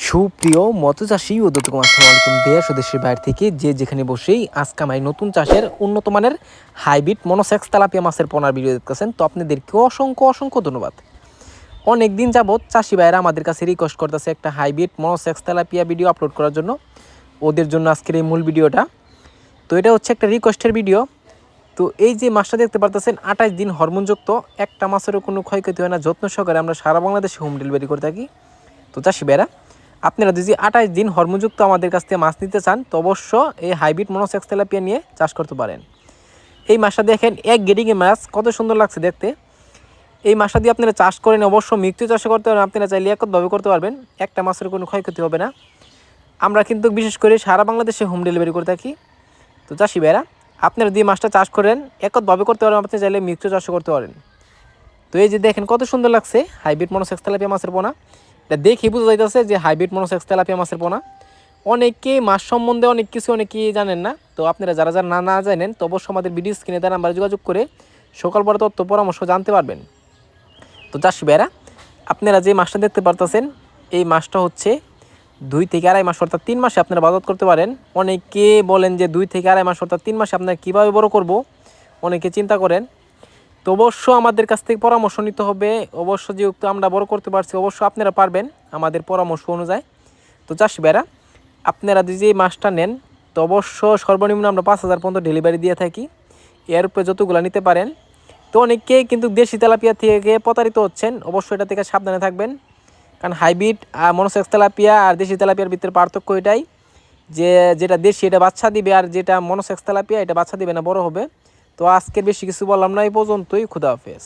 সুপ্রিয় মৎস্যচাষী ও দর্শক আসসালামু আলাইকুম। দেশ ও দেশের বাইরে থেকে যে যেখানে বসেই আজকে আমি নতুন চাষের উন্নত মানের হাইব্রিড মনোসেক্স তেলাপিয়া মাছের পোনার ভিডিও দেখতেছেন, তো আপনাদেরকে অসংখ্য অসংখ্য ধন্যবাদ। অনেক দিন যাবৎ চাষি ভাইরা আমাদের কাছে রিকোয়েস্ট করতেছে একটা hybrid monosex tilapia video upload করার জন্য। ওদের জন্য আজকের এই মূল ভিডিওটা। তো এটা হচ্ছে একটা রিকোয়েস্টের ভিডিও। তো এই যে মাছটা দেখতে পারতেছেন 28 দিন হরমোনযুক্ত, একটা মাছেরও কোনো ক্ষয়ক্ষতি হয় না, যত্ন সহকারে আমরা সারা বাংলাদেশে হোম ডেলিভারি করে থাকি। তো চাষি ভাইরা আপনারা যদি 28 দিন হরমোনযুক্ত আমাদের কাছ থেকে মাছ নিতে চান, তো অবশ্য এই হাইব্রিড মনোসেক্স তেলাপিয়া নিয়ে চাষ করতে পারেন। এই মাছটা দেখেন এক গেডিংয়ে মাছ, কত সুন্দর লাগছে দেখতে। এই মাছটা দিয়ে আপনারা চাষ করেন, অবশ্য মৃত্যু চাষ করতে পারেন, আপনারা চাইলে একতভাবে করতে পারবেন, একটা মাছের কোনো ক্ষয়ক্ষতি হবে না। আমরা কিন্তু বিশেষ করে সারা বাংলাদেশে হোম ডেলিভারি করে থাকি। তো চাষি ভাইরা আপনারা দিয়ে মাছটা চাষ করেন, একতভাবে করতে পারেন, আপনি চাইলে মৃত্যু চাষও করতে পারেন। তো এই যে দেখেন কত সুন্দর লাগছে হাইব্রিড মনোসেক্স তেলাপিয়া মাছের পোনা। এটা দেখে বোঝা যাইতেছে যে হাইব্রিড মনোসেক্স তেলাপিয়া মাছের পোনা। অনেকে মাছ সম্বন্ধে অনেকেই জানেন না। তো আপনারা যারা যারা না জানেন, তো অবশ্যই আমাদের ভিডিও স্ক্রিনে তার নাম্বারে যোগাযোগ করে সকল বড় তথ্য পরামর্শ জানতে পারবেন। তো চাষি ভাইরা আপনারা যে মাছটা দেখতে পারতেছেন, এই মাছটা হচ্ছে 2 থেকে আড়াই মাস অর্থাৎ 3 মাসে আপনারা বাজার করতে পারেন। অনেকে বলেন যে 2 থেকে আড়াই মাস অর্থাৎ 3 মাসে আপনারা কীভাবে বড় করব, অনেকে চিন্তা করেন। তো অবশ্য আমাদের কাছ থেকে পরামর্শ নিতে হবে। অবশ্য যেহেতু আমরা বড় করতে পারছি, অবশ্য আপনারা পারবেন আমাদের পরামর্শ অনুযায়ী। তো চাষি ভাইরা আপনারা যদি এই মাছটা নেন, তো অবশ্য সর্বনিম্ন আমরা 5,000 পর্যন্ত ডেলিভারি দিয়ে থাকি। এর উপরে যতগুলো নিতে পারেন। তো অনেকেই কিন্তু দেশি তেলাপিয়া থেকে প্রতারিত হচ্ছেন, অবশ্যই এটা থেকে সাবধানে থাকবেন। কারণ হাইব্রিড মনোসেক্স তেলাপিয়া আর দেশি তেলাপিয়ার ভিতরে পার্থক্য এটাই যে যেটা দেশি এটা বাচ্চা দিবে, আর যেটা মনোসেক্স তেলাপিয়া এটা বাচ্চা দিবে না, বড় হবে। তো আজকে বেশি কিছু বললাম না, এই পর্যন্তই। খুদা হাফেজ।